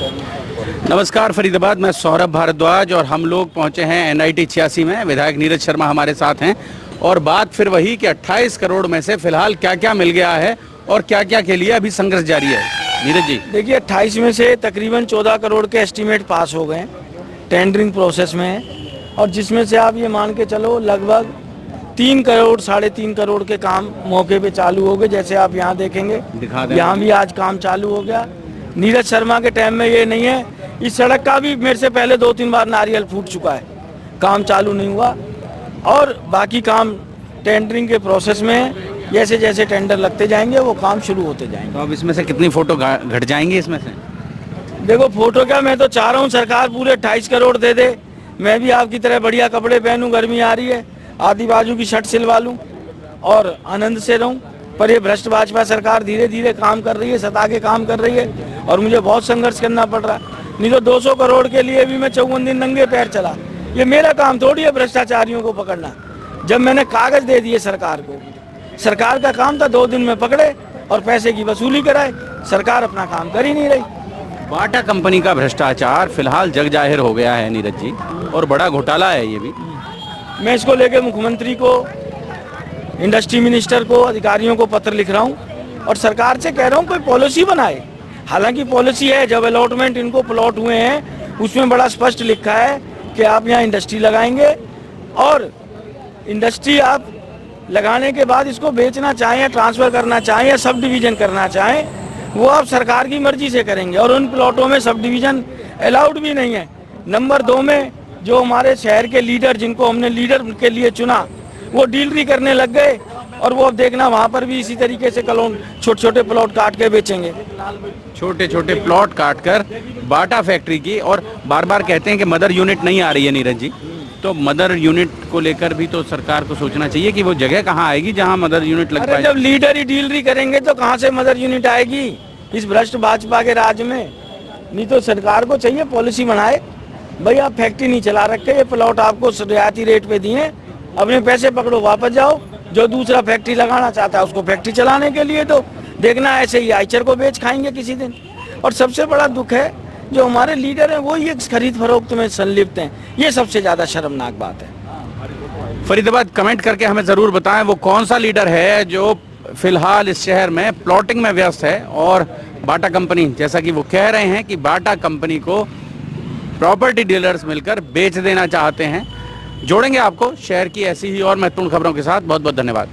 नमस्कार फरीदाबाद, मैं सौरभ भारद्वाज और हम लोग पहुंचे हैं NIT 86 में। विधायक नीरज शर्मा हमारे साथ हैं और बात फिर वही कि 28 करोड़ में से फिलहाल क्या क्या मिल गया है और क्या क्या के लिए अभी संघर्ष जारी है। नीरज जी, देखिए 28 में से तकरीबन 14 करोड़ के एस्टीमेट पास हो गए, टेंडरिंग प्रोसेस में है और जिसमें से आप ये मान के चलो लगभग 3 करोड़ 3.5 करोड़ के काम मौके पे चालू हो गए। जैसे आप यहाँ देखेंगे, यहाँ भी आज काम चालू हो गया। नीरज शर्मा के टाइम में ये नहीं है, इस सड़क का भी मेरे से पहले 2-3 बार नारियल फूट चुका है, काम चालू नहीं हुआ और बाकी काम टेंडरिंग के प्रोसेस में है। जैसे जैसे टेंडर लगते जाएंगे वो काम शुरू होते जाएंगे। तो अब इसमें से कितनी फोटो घट जाएंगी इसमें से? देखो फोटो क्या, मैं तो चाह रहा हूँ सरकार पूरे 28 करोड़ दे दे, मैं भी आपकी तरह बढ़िया कपड़े पहनूं, गर्मी आ रही है, आधी बाजू की शर्ट सिलवा लूं और आनंद से रहूं। पर ये भ्रष्ट भाजपा सरकार धीरे धीरे काम कर रही है, सता के काम कर रही है और मुझे बहुत संघर्ष करना पड़ रहा है। नहीं तो 200 करोड़ के लिए भी मैं 54 दिन नंगे पैर चला। ये मेरा काम थोड़ी है भ्रष्टाचारियों को पकड़ना। जब मैंने कागज दे दिए सरकार को, सरकार का काम था 2 दिन में पकड़े और पैसे की वसूली कराए। सरकार अपना काम कर ही नहीं रही। बाटा कंपनी का भ्रष्टाचार फिलहाल जग जाहिर हो गया है नीरज जी, और बड़ा घोटाला है ये भी। मैं इसको लेकर मुख्यमंत्री को, इंडस्ट्री मिनिस्टर को, अधिकारियों को पत्र लिख रहा हूँ और सरकार से कह रहा हूँ कोई पॉलिसी बनाए। हालांकि पॉलिसी है, जब अलॉटमेंट इनको प्लॉट हुए हैं उसमें बड़ा स्पष्ट लिखा है कि आप यहाँ इंडस्ट्री लगाएंगे और इंडस्ट्री आप लगाने के बाद इसको बेचना चाहें या ट्रांसफर करना चाहें या सब डिवीजन करना चाहें, वो आप सरकार की मर्जी से करेंगे और उन प्लॉटों में सब डिवीजन अलाउड भी नहीं है। नंबर 2 में जो हमारे शहर के लीडर, जिनको हमने लीडर के लिए चुना, वो डीलरी करने लग गए और वो अब देखना वहाँ पर भी इसी तरीके से कलोन छोटे छोटे प्लॉट काट के बेचेंगे। छोटे छोटे प्लॉट काटकर बाटा फैक्ट्री की, और बार बार कहते हैं कि मदर यूनिट नहीं आ रही है नीरज जी, तो मदर यूनिट को लेकर भी तो सरकार को सोचना चाहिए कि वो जगह कहाँ आएगी जहाँ मदर यूनिट लग पाए। जब लीडर ही डीलरी करेंगे तो कहाँ से मदर यूनिट आएगी इस भ्रष्ट भाजपा के राज में। नहीं तो सरकार को चाहिए पॉलिसी बनाए, भाई आप फैक्ट्री नहीं चला रखे, ये प्लॉट आपको रियायती रेट पे दिए, अपने पैसे पकड़ो वापस जाओ। जो दूसरा फैक्ट्री लगाना चाहता है उसको फैक्ट्री चलाने के लिए तो देखना ऐसे ही आइचर को बेच खाएंगे किसी दिन। और सबसे बड़ा दुख है जो हमारे लीडर हैं वो ये खरीद फरोख्त में संलिप्त हैं, ये सबसे ज्यादा शर्मनाक बात है। फरीदाबाद कमेंट करके हमें जरूर बताएं वो कौन सा लीडर है जो फिलहाल इस शहर में प्लॉटिंग में व्यस्त है और बाटा कंपनी, जैसा कि वो कह रहे हैं कि बाटा कंपनी को प्रॉपर्टी डीलर्स मिलकर बेच देना चाहते हैं। जोड़ेंगे आपको शहर की ऐसी ही और महत्वपूर्ण खबरों के साथ। बहुत बहुत धन्यवाद।